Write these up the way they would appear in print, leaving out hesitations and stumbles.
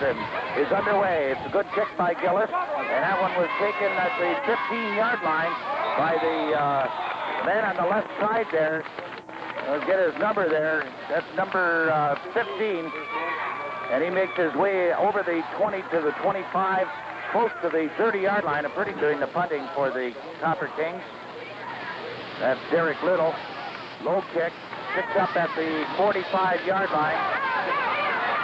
and is underway. It's a good kick by Gillis, and that one was taken at the 15-yard line by the man on the left side there. Let's get his number there. That's number 15. And he makes his way over the 20 to the 25, close to the 30-yard line. And pretty doing the punting for the Copper Kings. That's Derek Little. Low kick. Picked up at the 45-yard line.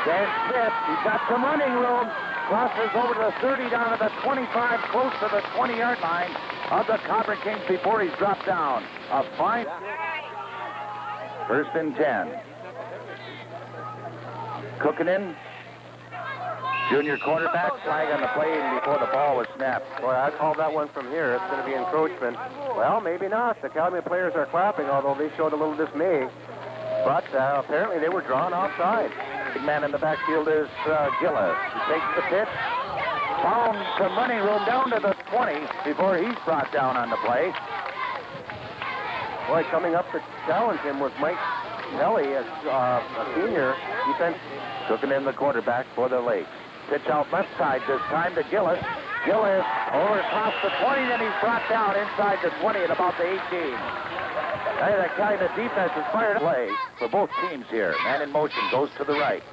Dan Smith, he's got some running room. Crosses over to the 30 down to the 25, close to the 20-yard line of the Copper Kings before he's dropped down. A fine. First and 10. Kukkinen, junior quarterback, flag on the play before the ball was snapped. Boy, I called that one from here. It's going to be encroachment. Well, maybe not. The Calumet players are clapping, although they showed a little dismay. But apparently they were drawn offside. Big man in the backfield is Gillis. He takes the pitch, found some running room down to the 20 before he's brought down on the play. Boy, coming up to challenge him was Mike Kelly, a senior defense. Kukkinen, the quarterback for the Lakes. Pitch out left side this time to Gillis. Gillis over across the 20, then he's brought down inside the 20 at about the 18. That Calumet defense is fired play for both teams here. Man in motion goes to the right.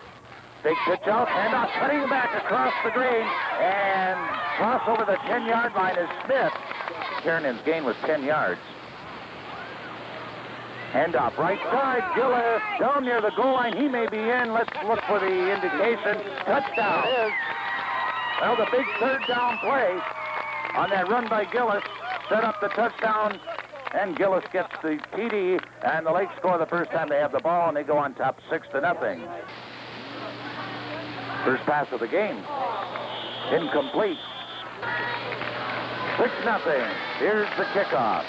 Big pitch out, handoff, cutting back across the green, and cross over the 10-yard line is Smith. Kiernan's gain was 10 yards. Handoff right side, Gillis down near the goal line. He may be in. Let's look for the indication. Touchdown. It is. Well, the big third down play on that run by Gillis set up the touchdown, and Gillis gets the TD, and the Lakes score the first time they have the ball, and they go on top 6-0. First pass of the game. Incomplete. 6-0. Here's the kickoff.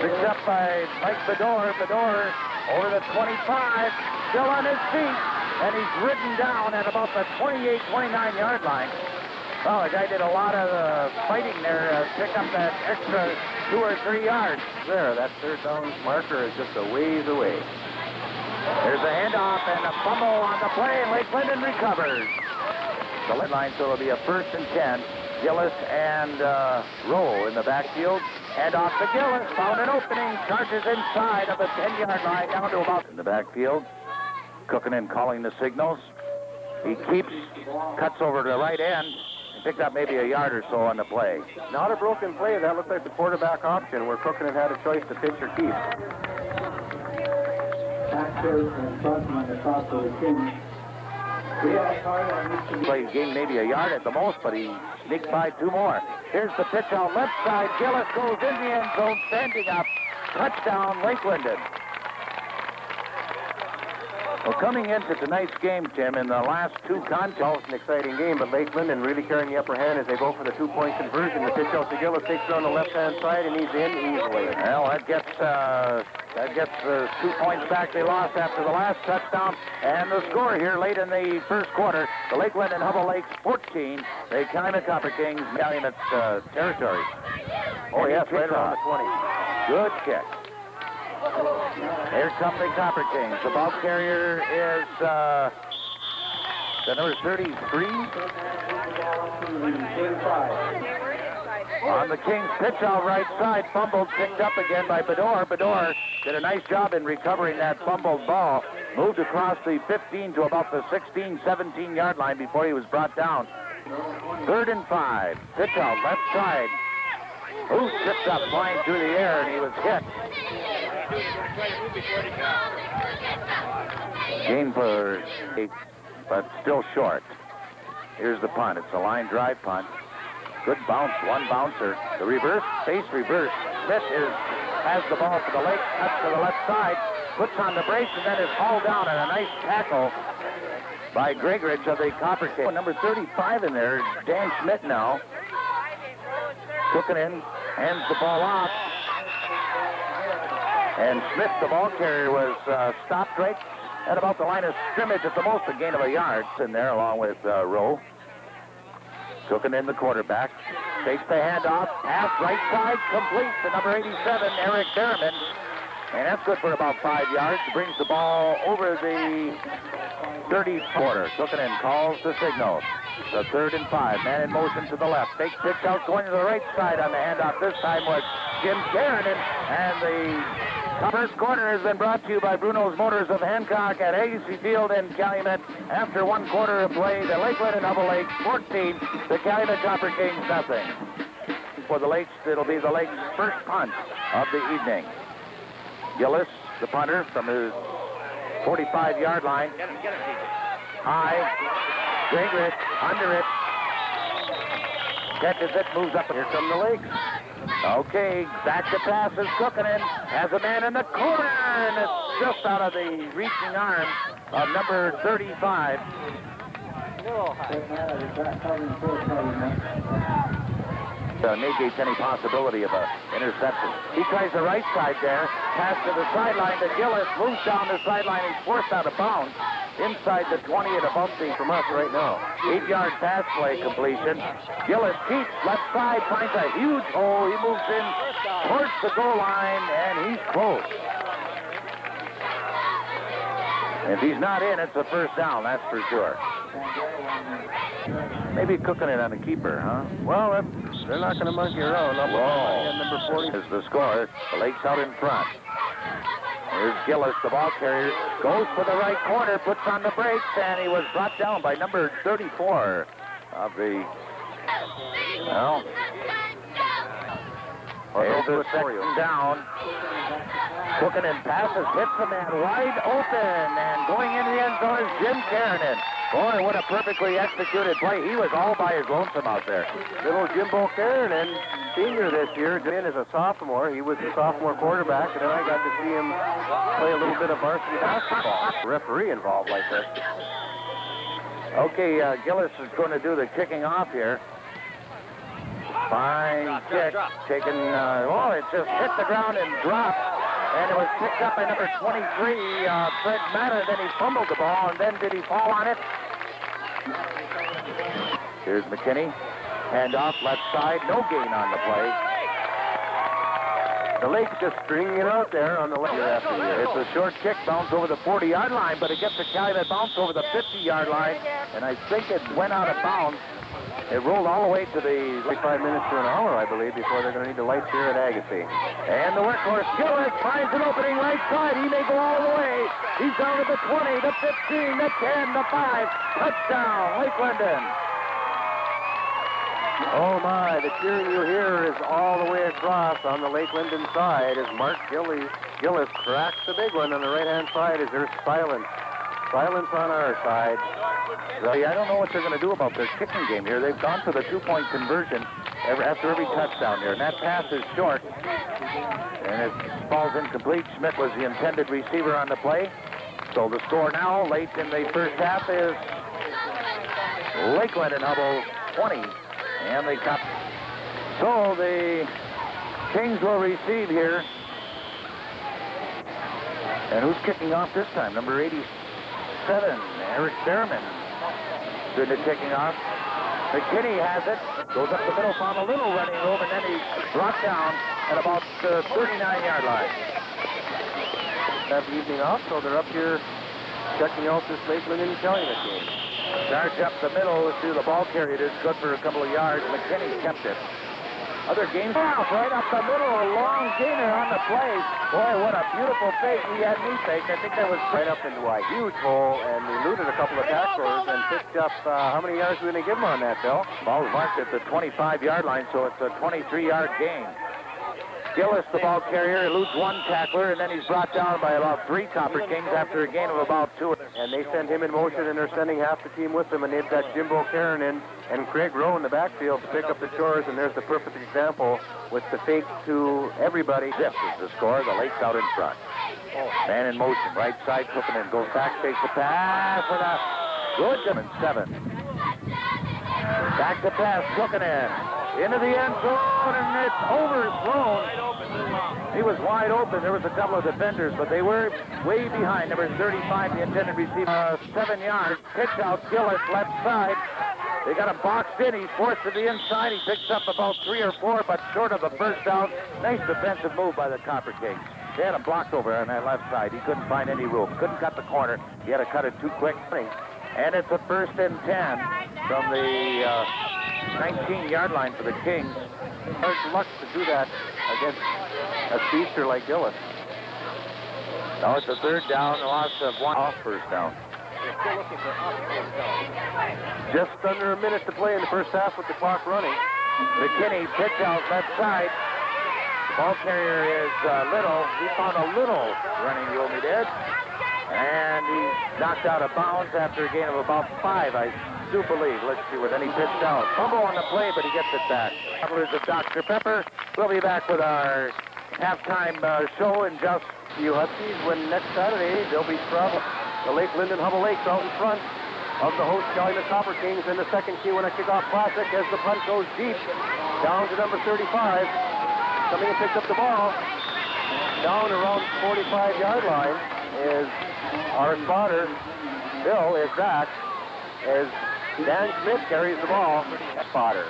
Picked up by Mike Bedore. Bedore over the 25, still on his feet, and he's ridden down at about the 28, 29-yard line. Well, the guy did a lot of fighting there to pick up that extra 2 or 3 yards. There, that third down marker is just a ways away. There's a handoff and a fumble on the play, and Lake Linden recovers. The lead line, so it'll be a first and 10. Gillis and Rowe in the backfield. And off to Gillis, found an opening, charges inside of the 10-yard line down to about in the backfield. Kukkinen calling the signals. He keeps, cuts over to the right end, and picked up maybe a yard or so on the play. Not a broken play. That looked like the quarterback option where Kukkinen had a choice to pitch or keep. Played game maybe a yard at the most, but he sneaked by 2 more. Here's the pitch on left side. Gillis goes in the end zone, standing up. Touchdown, Lake Linden. Well, coming into tonight's game, Tim, in the last 2 contests, It's an exciting game, but Lake Linden really carrying the upper hand as they go for the 2-point conversion. The pitch out to Gillis takes it on the left-hand side, and he's in easily. Well, that gets the 2 points back they lost after the last touchdown. And the score here late in the first quarter, the Lake Linden Hubble Lakes 14, the Calumet Copper Kings, Calumet territory. Oh, yes, right around the 20. Good kick. Here come the Copper Kings. The ball carrier is the number 33. On the Kings pitch out right side, fumbled, picked up again by Bedore. Bedore did a nice job in recovering that fumbled ball. Moved across the 15 to about the 16, 17-yard line before he was brought down. 3rd and 5. Pitch out left side. Who tripped up flying through the air, and he was hit. Gain for 8, but still short. Here's the punt. It's a line drive punt. Good bounce, 1 bouncer. The reverse, face reverse. Smith has the ball for the Lake, cuts to the left side, puts on the brace, and then is hauled down, and a nice tackle by Gregorich of the Copper Kings. Number 35 in there, Dan Schmidt now. Kukkinen hands the ball off. And Smith, the ball carrier, was stopped right at about the line of scrimmage, at the most a gain of a yard in there, along with Rowe. Kukkinen, the quarterback, takes the handoff, pass right side, complete to number 87, Eric Derriman. And that's good for about 5 yards. Brings the ball over the 30 quarter. Cookinen calls the signal. The 3rd and 5. Man in motion to the left. Fake pitch out going to the right side on the handoff. This time was Jim Karanen. And the first quarter has been brought to you by Bruno's Motors of Hancock at Agassi Field in Calumet. After 1 quarter of play, the Lakeland and Hubble Lakes 14, the Calumet Copper Kings nothing. For the Lakes, it'll be the Lakes' first punt of the evening. Gillis, the punter, from his 45-yard line. High, Gingrich, under it. Catches it, moves up. Here come the Lakes. Okay, back to pass is Cookinen. Has a man in the corner, and it's just out of the reaching arm of number 35. Negates any possibility of an interception. He tries the right side there. Pass to the sideline to Gillis. Moves down the sideline. He's forced out of bounds. Inside the 20 at a bumping from us right now. 8-yard pass play completion. Gillis keeps left side, finds a huge hole. He moves in towards the goal line, and he's close. If he's not in, it's a first down, that's for sure. Maybe cooking it on the keeper, huh? Well, they're not going to monkey around. Number 40 is the score. The Lakes out in front. Here's Gillis, the ball carrier. Goes for the right corner, puts on the brakes, and he was brought down by number 34 of the... Well... Here's the second down. Cookinen passes, hits the man wide open, and going in the end zone is Jim Karanen. Boy, what a perfectly executed play. He was all by his lonesome out there. Little Jimbo Karanen, senior this year, in as a sophomore. He was the sophomore quarterback, and then I got to see him play a little bit of varsity basketball. Referee involved like this. Okay, Gillis is going to do the kicking off here. Fine kick, taken, it just hit the ground and dropped, and it was picked up by number 23, Fred Matta. Then he fumbled the ball, and then did he fall on it? Here's McKinney, hand off left side, no gain on the play. The Lakes just stringing it out there on the left after year. It's a short kick, bounce over the 40-yard line, but it gets a Calumet bounce over the 50-yard line, and I think it went out of bounds. It rolled all the way to the 45 minutes to an hour, I believe, before they're going to need the lights here at Agassi. And the workhorse, Gillis, finds an opening right side. He may go all the way. He's down to the 20, the 15, the 10, the 5. Touchdown, Lake Linden. Oh, my. The cheering you hear is all the way across on the Lake Linden side as Mark Gillis cracks the big one on the right-hand side as there's silence. Silence on our side. I don't know what they're going to do about their kicking game here. They've gone for the two-point conversion after every touchdown here, and that pass is short, and it falls incomplete. Schmidt was the intended receiver on the play. So the score now, late in the first half, is Lakeland and Hubble 20, and they cut. So the Kings will receive here. And who's kicking off this time? Number 87, Eric Behrman. Doing the kicking off. McKinney has it. Goes up the middle, found a little running room, and then he's brought down at about the 39-yard line. Have the evening off, so they're up here checking out this Lakeland and Calumet game. Charge up the middle to the ball carrier. It's good for a couple of yards. McKinney kept it. Other games off right up the middle, a long gainer on the play. Boy, what a beautiful fake he had me faked. I think that was right up into a huge hole and eluded a couple of tacklers and picked up, how many yards were they give him on that, Bill? Ball's marked at the 25-yard line, so it's a 23-yard gain. Gillis, the ball carrier, eludes one tackler, and then he's brought down by about 3 Copper Kings after a gain of about 2. And they send him in motion, and they're sending half the team with them, and they've got Jimbo Karanen and Craig Rowe in the backfield to pick up the chores, and there's the perfect example with the fake to everybody. This is the score. The Lakes out in front. Man in motion, right side, Cookinen goes back, takes the pass, and a good 7. Back to pass, Cookinen into the end zone, and it's overthrown. He was wide open. There was a couple of defenders, but they were way behind. Number 35, the intended receiver, 7 yards. Pitch out, Gillis, left side. They got him boxed in. He's forced to the inside. He picks up about 3 or 4, but short of a first down. Nice defensive move by the Copper Kings. They had him blocked over on that left side. He couldn't find any room. Couldn't cut the corner. He had to cut it too quick. And it's a 1st and 10 from the 19-yard line for the Kings. Hard luck to do that against a speedster like Gillis. Now it's a 3rd down, a loss of 1 off 1st down. They're still looking for off 1st down. Just under a minute to play in the first half with the clock running. McKinney pitch out left side. Ball carrier is Little. He found a little running room, he did. And he's knocked out of bounds after a gain of about 5, I do believe. Let's see what, then he pitched out. Fumble on the play, but he gets it back. Travelers of Dr. Pepper. We'll be back with our halftime show in just a few. Huskies win next Saturday. They'll be traveling the Lake Linden Hubble Lakes out in front of the host Calumet Copper Kings in the second Key-Winna Kickoff Classic as the punt goes deep down to number 35. Coming and picks up the ball. Down around 45-yard line is our spotter. Bill is back as Dan Schmidt carries the ball. Spotter.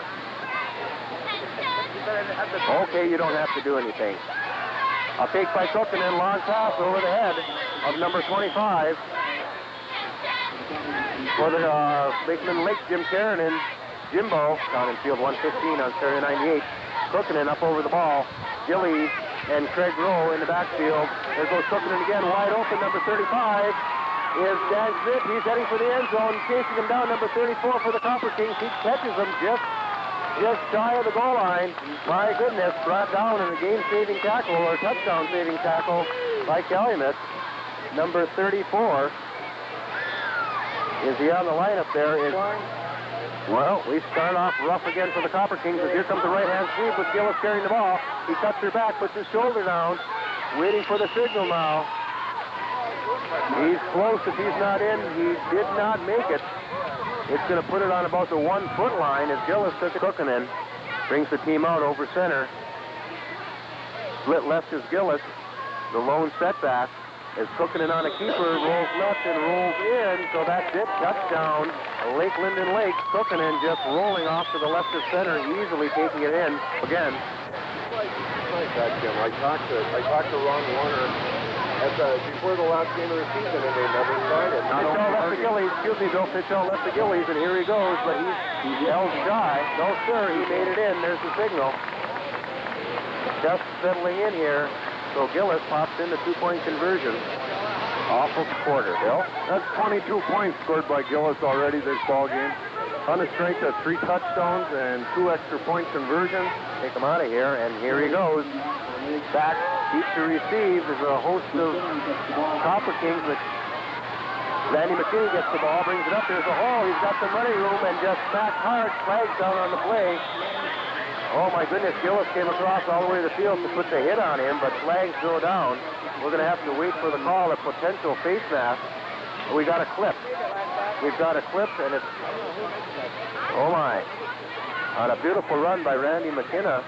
Okay, you don't have to do anything. A take by Kokanen, long pass over the head of number 25. For the Lakeland Lake, Jim Karen and Jimbo down in field 115 on Stereo 98. Kokanen up over the ball. Gilly and Craig Rowe in the backfield. There goes Kokanen again, wide open. Number 35 is Dan Smith. He's heading for the end zone, chasing him down. Number 34 for the Copper Kings. He catches him just shy of the goal line. My goodness, brought down in a game-saving tackle or touchdown-saving tackle by Calumet. Number 34. Is he on the lineup there? Well, we start off rough again for the Copper Kings, but here comes the right-hand sweep with Gillis carrying the ball. He cuts her back, puts his shoulder down, waiting for the signal now. He's close if he's not in. He did not make it. It's going to put it on about the 1-foot line as Gillis took it. Kokanen brings the team out over center. Split left is Gillis. The lone setback is Kokanen on a keeper, rolls left and rolls in, so that's it. Touchdown, Lake Linden Lake. Kokanen just rolling off to the left of center, easily taking it in again. Like that, Jim. I talked to Ron Warner before the last game of the season, and they never tried it. Pitch out left to Gillies. Excuse me, Bill. Pitch out left to Gillies, and here he goes, but he's held shy. No, sir, he made it in. There's the signal. Just settling in here. So Gillis pops in the 2-point conversion. Awful quarter, Bill. That's 22 points scored by Gillis already this ball game. On the strength of 3 touchdowns and 2 extra point conversions. Take him out of here, and here he goes. Back, deep to receive. There's a host of Copper Kings. Randy McKinney gets the ball, brings it up. There's a hole. He's got some running room and just smacked hard. Flags down on the play. Oh, my goodness, Gillis came across all the way to the field to put the hit on him, but flags go down. We're going to have to wait for the call, a potential face mask. We got a clip. We've got a clip, and it's, oh, my. On a beautiful run by Randy McKenna.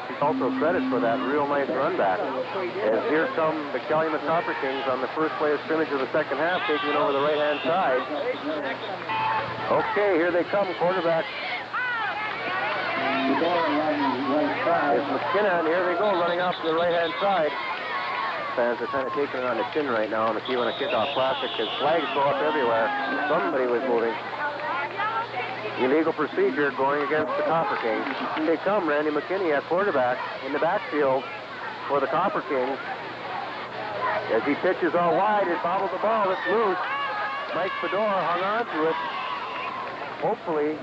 He's also credit for that real nice run back. As here come the Calumet Copper Kings on the first play of scrimmage of the second half, taking it over the right-hand side. Okay, here they come, quarterback. It's McKenna, and here they go, running off to the right-hand side. Fans are kind of taking it on the chin right now on the Key-Winna Kickoff Classic because flags go up everywhere. Somebody was moving. Illegal procedure going against the Copper Kings. Here they come, Randy McKinney at quarterback in the backfield for the Copper Kings. As he pitches all wide, it bobbled the ball. It's loose. Mike Fedor hung on to it. Hopefully,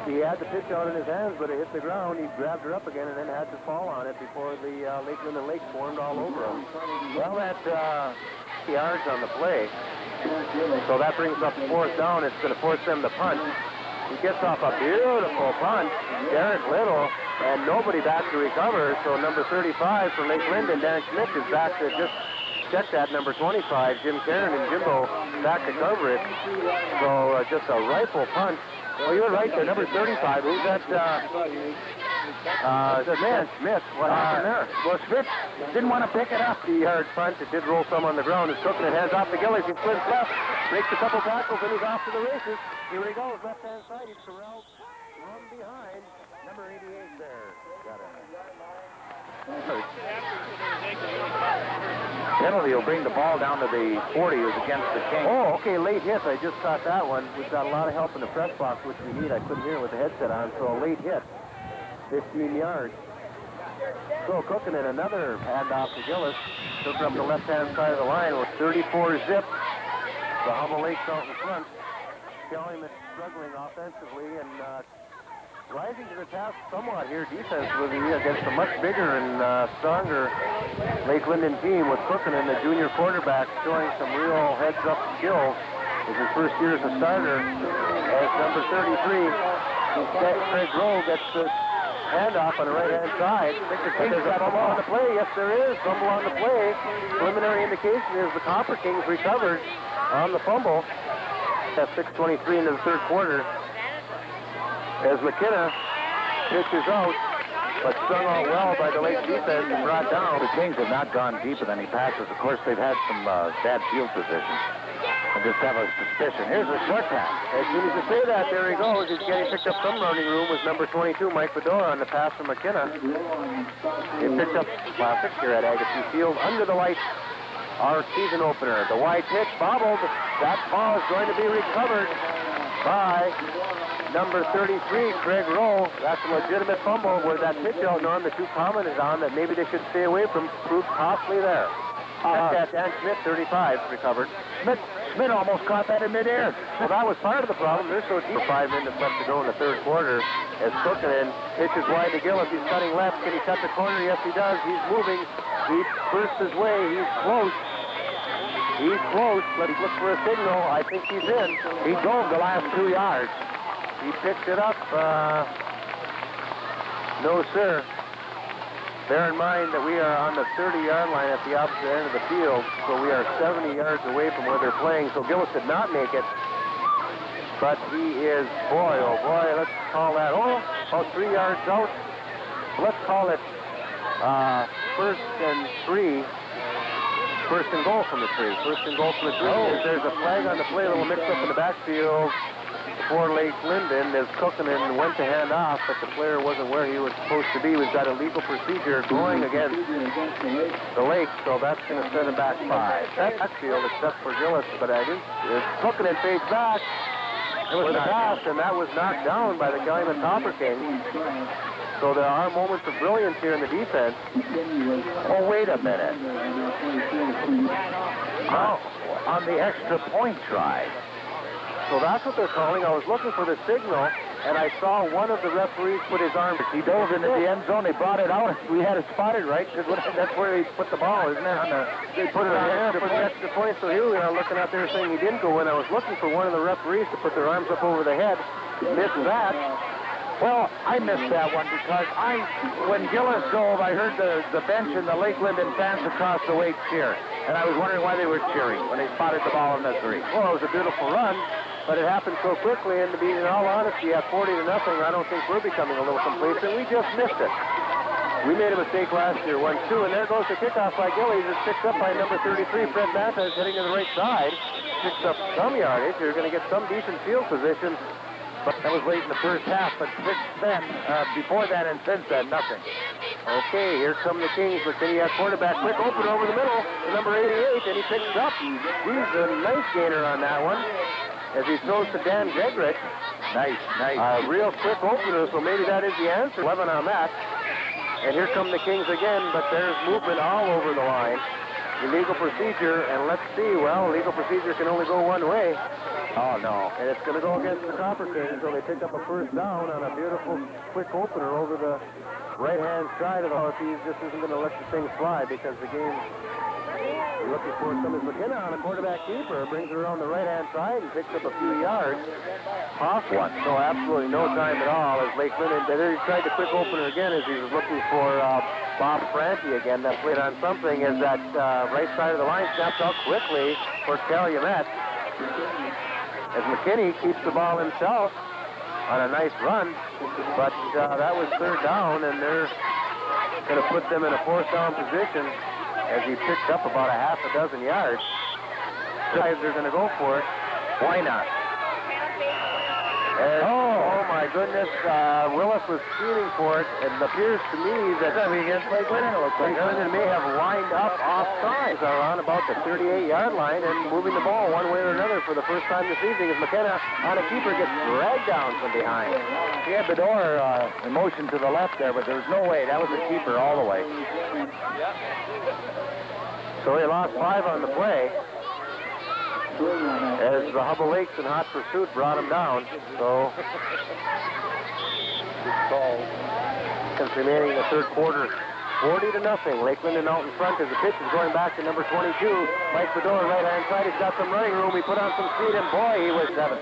he had the pitch out in his hands, but it hit the ground. He grabbed her up again and then had to fall on it before the Lake Linden Lake formed all over him. Well, that's yards on the play. So that brings up 4th down. It's going to force them to punt. He gets off a beautiful punt. Derek Little, and nobody back to recover. So number 35 for Lake Linden, Dan Schmidt, is back to just check that. Number 25, Jim Karen and Jimbo back to cover it. So just a rifle punt. Well, you're right there, number 35. Who's that? Man, Smith. What happened there? Well, Smith didn't want to pick it up. He heard punt. It did roll some on the ground. It's cooking it. Hands off to Gillies. He flips left. Breaks a couple tackles, and he's off to the races. Here he goes. Left-hand side. He's corralled from behind. Number 88 there. Got it. penalty will bring the ball down to the 40 who's against the Kings. Oh, okay, late hit. I just caught that one. We've got a lot of help in the press box, which we need. I couldn't hear it with the headset on, so a late hit. 15 yards. So cooking in another handoff to Gillis. Took her up the left-hand side of the line with 34 zip. The Humboldt Lakes out in front. Calumet struggling offensively and rising to the task somewhat here defensively against a much bigger and stronger Lake Linden team with Cookin and the junior quarterback showing some real heads-up skills. It's his first year as a starter as number 33. Craig Grove gets the handoff on the right-hand side. I think the Kings got a fumble on the play. Yes, there is. Fumble on the play. Preliminary indication is the Copper Kings recovered on the fumble. At 6:23 into the third quarter. As McKenna pitches out, but strung out well by the Lake defense and brought down. The Kings have not gone deep with any passes. Of course, they've had some bad field position. I just have a suspicion. Here's a short pass. As soon as you say that, there he goes. He's getting picked up some running room with number 22, Mike Fedora, on the pass from McKenna. He picked up classic here at Agassiz Field under the lights. Our season opener. The wide pitch bobbled. That ball is going to be recovered by number 33, Craig Rowe. That's a legitimate fumble where that pitch out, Norm, that you commented on that maybe they should stay away from, proved costly there. Dan Schmidt, 35, recovered. Schmidt almost caught that in midair. Well, that was part of the problem. They're so deep. 5 minutes left to go in the third quarter as Cookin pitches wide to Gillis. He's cutting left. Can he cut the corner? Yes, he does. He's moving. He bursts his way. He's close. He's close. Let's look for a signal. I think he's in. He drove the last 2 yards. He picked it up. No, sir. Bear in mind that we are on the 30-yard line at the opposite end of the field, so we are 70 yards away from where they're playing, so Gillis did not make it. But he is, boy, oh boy, let's call that, about 3 yards out. Let's call it first and 3. First and goal from the 3. First and goal from the 3. There's a flag on the play, a little mix up in the backfield for Lake Linden as Cookin went to hand off, but the player wasn't where he was supposed to be. We've got a legal procedure going against the Lake, so that's going to send him back 5. That's backfield except for Gillis, but I didn't. Cookin fades back. It was a pass, and that was knocked down by the Calumet Copper Kings. So there are moments of brilliance here in the defense. Oh, wait a minute. Oh, on the extra point try. So that's what they're calling. I was looking for the signal, and I saw one of the referees put his arm. He dove into the end zone. They brought it out. We had it spotted right, because that's where he put the ball, isn't it? They put it on there for the extra point. So here we are looking out there saying he didn't go in. I was looking for one of the referees to put their arms up over the head. Missed that. Well, I missed that one because when Gillis dove, I heard the bench and the Lake Linden fans across the way cheer. And I was wondering why they were cheering when they spotted the ball in the 3. Well, it was a beautiful run, but it happened so quickly. And to be in all honesty, at 40-0, I don't think we're becoming a little complacent. We just missed it. We made a mistake last year, 1-2, and there goes the kickoff by Gillies. It's picked up by number 33, Fred Mathis, heading to the right side. Picks up some yardage. You're going to get some decent field position. But that was late in the first half, but since then, before that and since then, nothing. Okay, here come the Kings. McKinney at quarterback. Quick open over the middle to number 88, and he picks up. He's a nice gainer on that one as he throws to Dan Gedrick. Nice. A real quick opener, so maybe that is the answer. 11 on that. And here come the Kings again, but there's movement all over the line. Illegal procedure, and let's see. Well, illegal procedure can only go one way. Oh, no. And it's going to go against the Copper Kings, so they pick up a first down on a beautiful quick opener over the right-hand side of the house. He just isn't going to let the thing fly because the game you're looking for Summers McKenna on a quarterback keeper. Brings it around the right-hand side and picks up a few yards. Off one. So absolutely no time at all as Lake Linden. There he tried the quick opener again as he was looking for Bob Franti again. That played on something as that right side of the line snapped out quickly for Calumet. As McKinney keeps the ball himself on a nice run, but that was third down, and they're going to put them in a fourth down position as he picked up about a half a dozen yards. Guys are going to go for it. Why not? And, oh, my goodness, Willis was shooting for it, and it appears to me that against Lake Linden, it looks like Lake Linden may have lined up offside around about the 38-yard line and moving the ball one way or another for the first time this evening as McKenna on a keeper gets dragged down from behind. He had Bedore in motion to the left there, but there was no way. That was a keeper all the way. So he lost 5 on the play as the Hubble Lakes in hot pursuit brought him down. So, since remaining in the third quarter, 40-0. Lake Linden out in front as the pitch is going back to number 22. Mike Bedore, right-hand side. He's got some running room. He put on some speed, and boy, he was 7.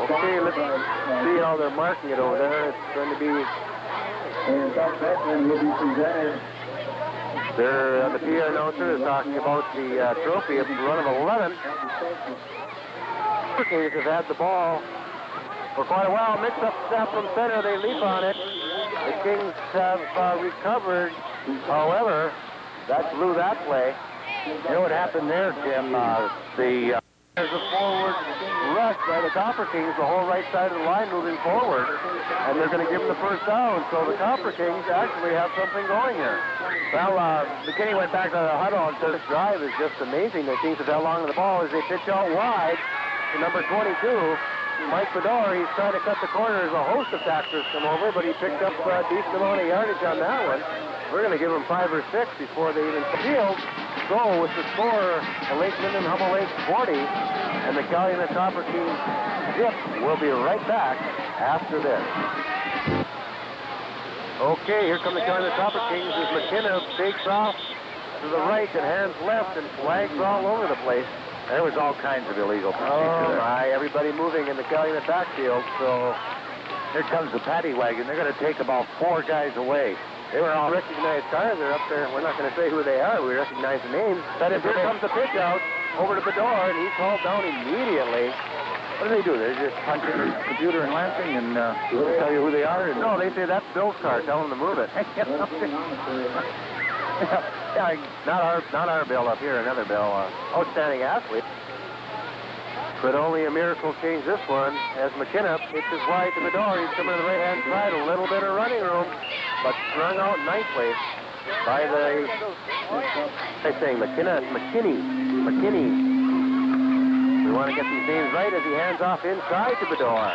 Okay, let's see how they're marking it over there. It's going to be... And South Bethlehem will be presented. The PA announcer is talking about the trophy of run of 11. The Kings have had the ball for quite a while. Mix-up snap from center. They leap on it. The Kings have recovered. However, that blew that play. You know what happened there, Jim? There's a forward rush by the Copper Kings, the whole right side of the line moving forward, and they're going to give them the first down. So the Copper Kings actually have something going here. Well, McKinney went back to the huddle and This drive is just amazing. The Kings have held on to the ball as they pitch out wide to number 22, Mike Bedore. He's trying to cut the corners. A host of tacklers come over, but he picked up a decent amount of yardage on that one. We're going to give him 5 or 6 before they even field. So with the score, the Lake Linden Hubble Lakes 40 and the Calumet Copper Kings zip. We'll be right back after this. Okay, here come the Calumet Copper Kings as McKenna takes off to the right and hands left and flags all over the place. There was all kinds of illegal procedure there. My, everybody moving in the Calumet backfield. So here comes the paddy wagon. They're going to take about 4 guys away. they were all recognized cars. They're up there. We're not going to say who they are. We recognize the names. But here comes the pitch out over to Bedore, and he's hauled down immediately. What do? They just punch in the computer in Lansing and tell you who they are? And no, they say that's Bill's car. Tell him to move it. Yeah, not our Bill up here. Another Bill. Outstanding athlete. But only a miracle changed this one as McKenna pitches wide to Bedore. He's coming to the right-hand side. A little bit of running room, but strung out nicely by the... I'm saying McKenna. McKinney. We want to get these names right as he hands off inside to Bedore.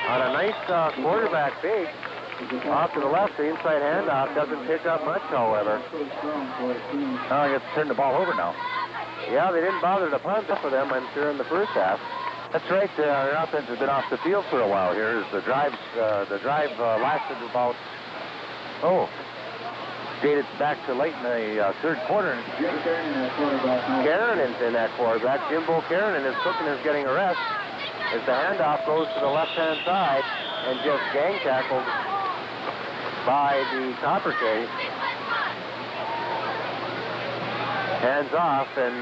On a nice quarterback fake. Off to the left, the inside handoff doesn't pick up much, however. Now I get to turn the ball over now. Yeah, they didn't bother to punt for them, I'm sure, in the first half. That's right. Their offense has been off the field for a while here. The drive lasted about, dated back to late in the third quarter. Karanen's in that quarterback. Jimbo Karanen is cooking, is getting a rest as the handoff goes to the left-hand side and just gang tackled by the Copper Kings. Hands off, and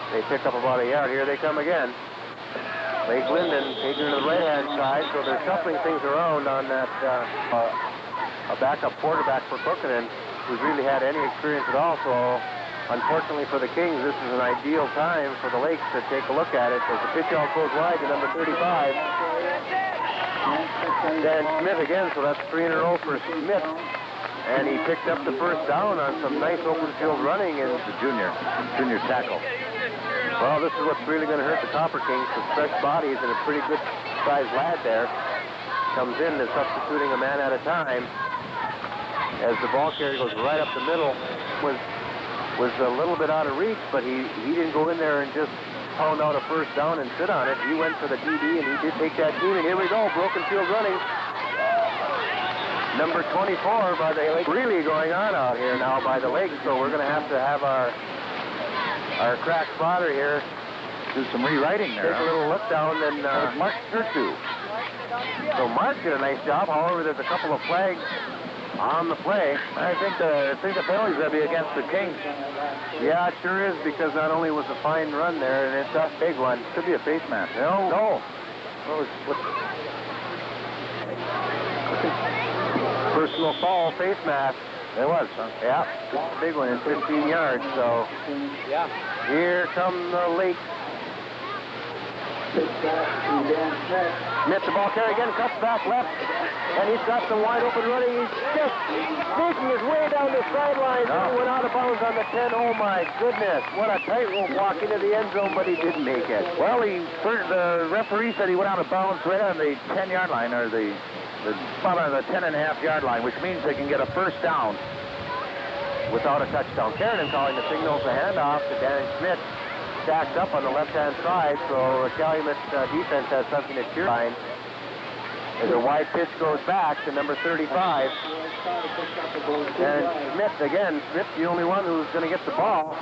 they pick up about a yard. Here they come again. Lake Linden taking to the right-hand side, so they're shuffling things around on that a backup quarterback for Cookinen, who's really had any experience at all. So, unfortunately for the Kings, this is an ideal time for the Lakes to take a look at it as the pitch out goes wide to number 35. Dan Smith again, so that's 3 in a row for Smith. And he picked up the first down on some nice open field running. And the junior tackle. Well, this is what's really going to hurt the Copper Kings, with fresh bodies and a pretty good-sized lad there. Comes in and substituting a man at a time. As the ball carrier goes right up the middle, was a little bit out of reach, but he didn't go in there and just pound out a first down and sit on it. He went for the DB, and he did take that team. And here we go, broken field running. Number 24 by the Lake. Really going on out here now by the Lake, so we're going to have our crack spotter here do some rewriting there. Take a little look down, and Mark Turtu. So Mark did a nice job. However, there's a couple of flags on the play. I think the penalty's going to be against the Kings. Yeah, it sure is, because not only was a fine run there, and it's a big one. Could be a face mask. No. Personal foul, face mask. There was, huh? Yeah, it's a big one. It's 15 yards, so... Yeah. Here come the Lakes Smith, the ball carry again, cuts back left, and he's got some wide open running. He's just making his way down the sideline. No. He went out of bounds on the 10. Oh my goodness, what a tightrope walk into the end zone, but he didn't make it. Well, the referee said he went out of bounds right on the 10-yard line, or the 10.5-yard line, which means they can get a first down without a touchdown. Kiernan calling the signal for handoff to Dan Schmidt, stacked up on the left-hand side, so the Calumet defense has something to cheer on. As a wide pitch goes back to number 35. And Smith, again, Smith's the only one who's going to get the ball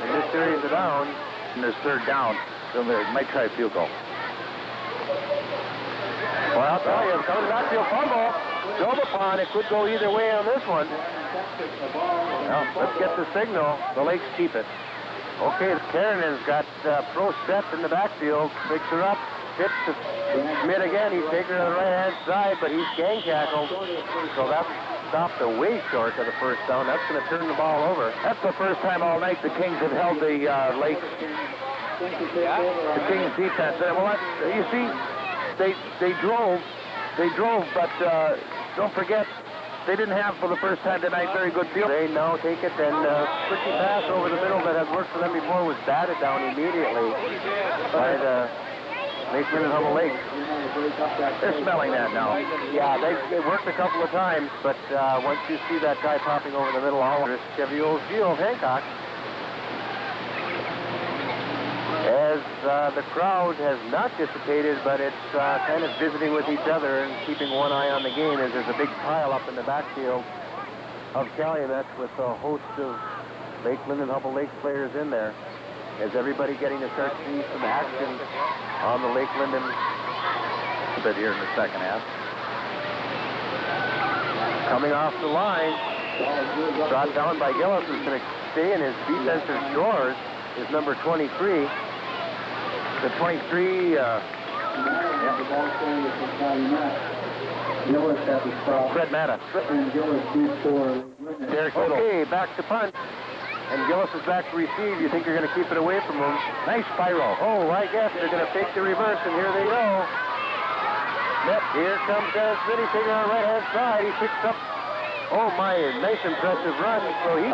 in this series of downs. in this third down, so they might try a field goal. Well, I'll tell you, coming back to a fumble, drove upon, it could go either way on this one. Well, let's get the signal. The Lakes keep it. Okay, Kiernan's got pro set in the backfield, picks her up, hits to Schmidt again. He's taking her to the right-hand side, but he's gang tackled, so that stopped way short of the first down. That's going to turn the ball over. That's the first time all night the Kings have held the Lakes, the Kings defense. Well, you see, they drove, but don't forget, they didn't have for the first time tonight very good field. They now take it, and quickly pass over the middle that has worked for them before was batted down immediately by the Lakeland and Humble Lakes. They're smelling that now. Yeah, they worked a couple of times, but once you see that guy popping over the middle, all over Chevy O'Field, Hancock. As the crowd has not dissipated, but it's kind of visiting with each other and keeping one eye on the game, as there's a big pile up in the backfield of Calumet with a host of Lakeland and Humble Lakes players in there. As everybody getting to start seeing some action on the Lakeland and A bit here in the second half. coming off the line, brought down by Gillis, who's going to stay in his defensive drawers, is number 23. The 23, Fred Matta. Derek Little. Okay, back to punt. And Gillis is back to receive. You think you're going to keep it away from him. Nice spiral. Oh, I guess they're going to fake the reverse, and here they go. Yep, here comes Dennis Smith. He's taking on the right-hand side. He picks up, oh my, nice impressive run. So he...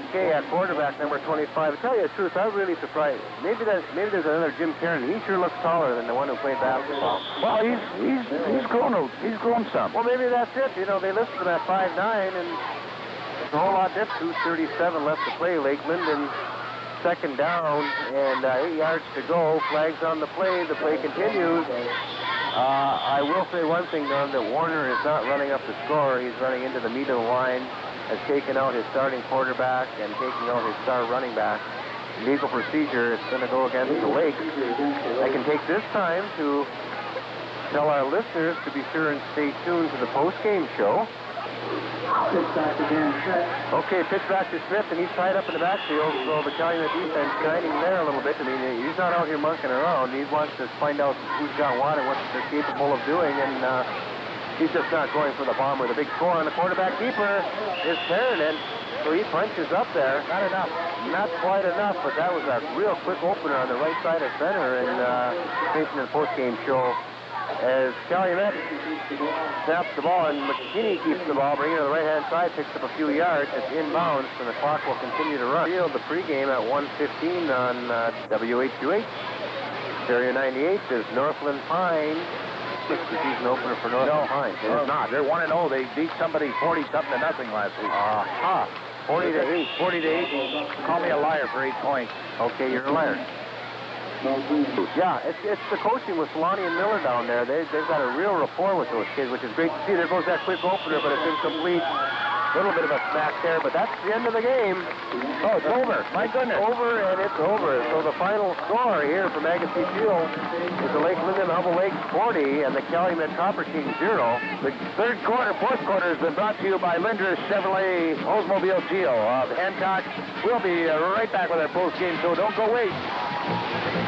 Okay, at quarterback, number 25. To tell you the truth, I'm really surprised. Maybe there's another Jim Kiernan. He sure looks taller than the one who played basketball. Well, he's grown some. Well, maybe that's it. You know, they listed him at 5'9", and it's a whole lot different. 2:37 left to play. Lakeland and second down and 8 yards to go. Flags on the play. The play continues. I will say one thing, though, that Warner is not running up the score. He's running into the meat of the line, has taken out his starting quarterback and taking out his star running back. Legal procedure, it's going to go against the Lakes. I can take this time to tell our listeners to be sure and stay tuned to the post-game show. Okay, pitch back to Smith, and he's tied up in the backfield, so the Calumet defense shining there a little bit. I mean, he's not out here monkeying around. He wants to find out who's got what and what they're capable of doing, and he's just not going for the bomb or the big score. And the quarterback keeper is Kiernan, so he punches up there. Not enough. Not quite enough, but that was a real quick opener on the right side of center, and facing the post-game show. As Calumet snaps the ball and McKinney keeps the ball, bringing it to the right-hand side, picks up a few yards. It's inbounds, and the clock will continue to run. Field the pregame at 1:15 on WH28. Stereo 98 is Northland Pine. It's the season opener for Northland Pine. It is not. They're 1-0. They beat somebody 40-something to nothing last week. 40-8. 40-8. Call me a liar for 8 points. Okay, you're a liar. Yeah, it's the coaching with Solani and Miller down there. They've got a real rapport with those kids, which is great to see. There goes that quick opener, but it's incomplete. A little bit of a smack there, but that's the end of the game. Oh, it's over. My goodness. Over, and it's over. So the final score here from Agassiz Field is the Lakeland and Humble Lakes 40 and the Calumet Copper King 0. The fourth quarter has been brought to you by Linders Chevrolet Oldsmobile Geo of Hancock. We'll be right back with our post-game show. Don't go away.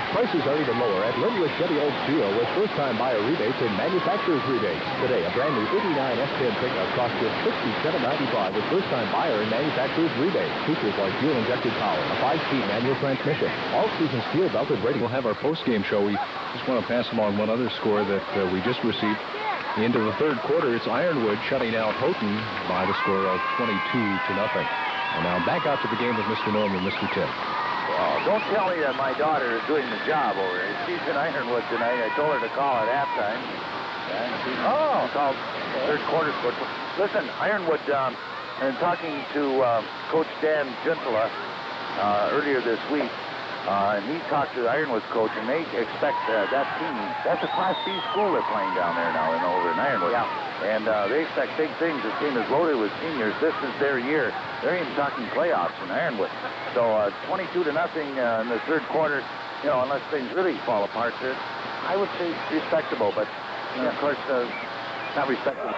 Prices are even lower at Linwood Chevy Oldsmobile with first-time buyer rebates and manufacturer's rebates. Today, a brand new 89 S10 pickup costs just $67.95 with first-time buyer and manufacturer's rebates. Features like fuel-injected power, a 5-speed manual transmission, all-season steel belted braking. We'll have our post-game show. We just want to pass along one other score that we just received. Into the third quarter, it's Ironwood shutting out Houghton by the score of 22-0. And now back out to the game with Mr. Norm and Mr. Tim. Oh, don't tell me that my daughter is doing the job over there. She's in Ironwood tonight. I told her to call at halftime. And she called third quarter score. Listen, Ironwood, and talking to Coach Dan Gintala earlier this week, and he talked to the Ironwood coach, and they expect that team, that's a Class B school they're playing down there now over in Ironwood. Yeah. And they expect big things. The team is loaded with seniors. This is their year. They're even talking playoffs in Ironwood. So 22-0 in the third quarter, you know, unless things really fall apart, I would say respectable, but of course, not respectable.